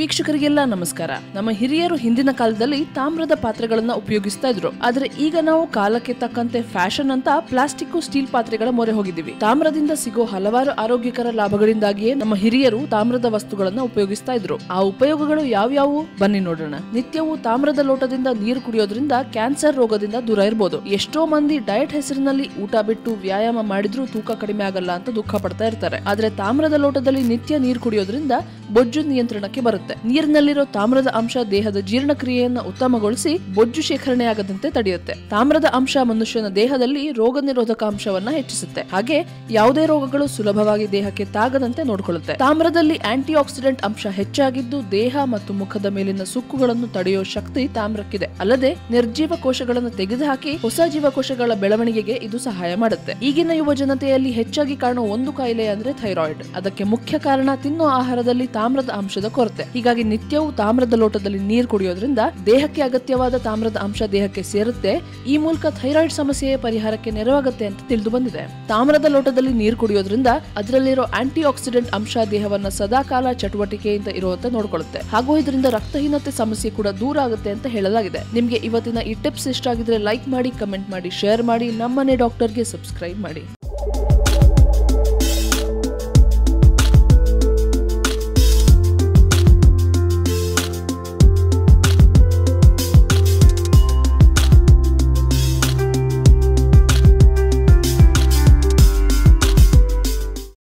ವೀಕ್ಷಕರಿಗೆಲ್ಲ ನಮಸ್ಕಾರ. ನಮ್ಮ ಹಿರಿಯರು ಹಿಂದಿನ ಕಾಲದಲ್ಲಿ ತಾಮ್ರದ ಪಾತ್ರೆಗಳನ್ನ ಉಪಯೋಗಿಸ್ತಾ ಇದ್ರು. ಆದ್ರೆ ಈಗ ನಾವು ಕಾಲಕ್ಕೆ ತಕ್ಕಂತೆ ಫ್ಯಾಷನ್ ಅಂತ ಪ್ಲಾಸ್ಟಿಕ್ ಸ್ಟೀಲ್ ಪಾತ್ರೆಗಳ ಮೊರೆ ಹೋಗಿದ್ದೀವಿ. ತಾಮ್ರದಿಂದ ಸಿಗೋ ಹಲವಾರು ಆರೋಗ್ಯಕರ ಲಾಭಗಳಿಂದಾಗಿಯೇ ನಮ್ಮ ಹಿರಿಯರು ತಾಮ್ರದ ವಸ್ತುಗಳನ್ನ ಉಪಯೋಗಿಸ್ತಾ ಇದ್ರು. ಆ ಉಪಯೋಗಗಳು ಯಾವ್ಯಾವು ಬನ್ನಿ ನೋಡೋಣ. ನಿತ್ಯವೂ ತಾಮ್ರದ ಲೋಟದಿಂದ ನೀರು ಕುಡಿಯೋದ್ರಿಂದ ಕ್ಯಾನ್ಸರ್ ರೋಗದಿಂದ ದೂರ ಇರಬಹುದು. ಎಷ್ಟೋ ಮಂದಿ ಡಯಟ್ ಹೆಸರಿನಲ್ಲಿ ಊಟ ಬಿಟ್ಟು ವ್ಯಾಯಾಮ ಮಾಡಿದ್ರೂ ತೂಕ ಕಡಿಮೆ ಆಗಲ್ಲ ಅಂತ ದುಃಖ ಪಡ್ತಾ ಇರ್ತಾರೆ. ಆದ್ರೆ ತಾಮ್ರದ ಲೋಟದಲ್ಲಿ ನಿತ್ಯ ನೀರು ಕುಡಿಯೋದ್ರಿಂದ ಬೊಜ್ಜು ನಿಯಂತ್ರಣಕ್ಕೆ ಬರುತ್ತೆ. ನೀರಿನಲ್ಲಿರೋ ತಾಮ್ರದ ಅಂಶ ದೇಹದ ಜೀರ್ಣಕ್ರಿಯೆಯನ್ನ ಉತ್ತಮಗೊಳಿಸಿ ಬೊಜ್ಜು ಶೇಖರಣೆ ಆಗದಂತೆ ತಡೆಯುತ್ತೆ. ತಾಮ್ರದ ಅಂಶ ಮನುಷ್ಯನ ದೇಹದಲ್ಲಿ ರೋಗ ನಿರೋಧಕ ಅಂಶವನ್ನ ಹೆಚ್ಚಿಸುತ್ತೆ. ಹಾಗೆ ಯಾವುದೇ ರೋಗಗಳು ಸುಲಭವಾಗಿ ದೇಹಕ್ಕೆ ತಾಗದಂತೆ ನೋಡಿಕೊಳ್ಳುತ್ತೆ. ತಾಮ್ರದಲ್ಲಿ ಆಂಟಿ ಆಕ್ಸಿಡೆಂಟ್ ಅಂಶ ಹೆಚ್ಚಾಗಿದ್ದು ದೇಹ ಮತ್ತು ಮುಖದ ಮೇಲಿನ ಸುಕ್ಕುಗಳನ್ನು ತಡೆಯೋ ಶಕ್ತಿ ತಾಮ್ರಕ್ಕಿದೆ. ಅಲ್ಲದೆ ನಿರ್ಜೀವ ಕೋಶಗಳನ್ನು ತೆಗೆದುಹಾಕಿ ಹೊಸ ಜೀವಕೋಶಗಳ ಬೆಳವಣಿಗೆಗೆ ಇದು ಸಹಾಯ ಮಾಡುತ್ತೆ. ಈಗಿನ ಯುವ ಜನತೆಯಲ್ಲಿ ಹೆಚ್ಚಾಗಿ ಕಾಣುವ ಒಂದು ಕಾಯಿಲೆ ಅಂದ್ರೆ ಥೈರಾಯ್ಡ್. ಅದಕ್ಕೆ ಮುಖ್ಯ ಕಾರಣ ತಿನ್ನೋ ಆಹಾರದಲ್ಲಿ ತಾಮ್ರದ ಅಂಶದ ಕೊರತೆ. ಹೀಗಾಗಿ ನಿತ್ಯವೂ ತಾಮ್ರದ ಲೋಟದಲ್ಲಿ ನೀರು ಕುಡಿಯೋದ್ರಿಂದ ದೇಹಕ್ಕೆ ಅಗತ್ಯವಾದ ತಾಮ್ರದ ಅಂಶ ದೇಹಕ್ಕೆ ಸೇರುತ್ತೆ. ಈ ಮೂಲಕ ಥೈರಾಯ್ಡ್ ಸಮಸ್ಯೆಯ ಪರಿಹಾರಕ್ಕೆ ನೆರವಾಗುತ್ತೆ ಅಂತ ತಿಳಿದು ಬಂದಿದೆ. ತಾಮ್ರದ ಲೋಟದಲ್ಲಿ ನೀರು ಕುಡಿಯೋದ್ರಿಂದ ಅದರಲ್ಲಿರೋ ಆಂಟಿ ಆಕ್ಸಿಡೆಂಟ್ ಅಂಶ ದೇಹವನ್ನ ಸದಾಕಾಲ ಚಟುವಟಿಕೆಯಿಂದ ಇರುವಂತೆ ನೋಡ್ಕೊಳ್ಳುತ್ತೆ. ಹಾಗೂ ಇದರಿಂದ ರಕ್ತಹೀನತೆ ಸಮಸ್ಯೆ ಕೂಡ ದೂರ ಆಗುತ್ತೆ ಅಂತ ಹೇಳಲಾಗಿದೆ. ನಿಮ್ಗೆ ಇವತ್ತಿನ ಈ ಟಿಪ್ಸ್ ಇಷ್ಟ ಆಗಿದ್ರೆ ಲೈಕ್ ಮಾಡಿ, ಕಮೆಂಟ್ ಮಾಡಿ, ಶೇರ್ ಮಾಡಿ. ನಮ್ಮನೆ ಡಾಕ್ಟರ್ಗೆ ಸಬ್ಸ್ಕ್ರೈಬ್ ಮಾಡಿ.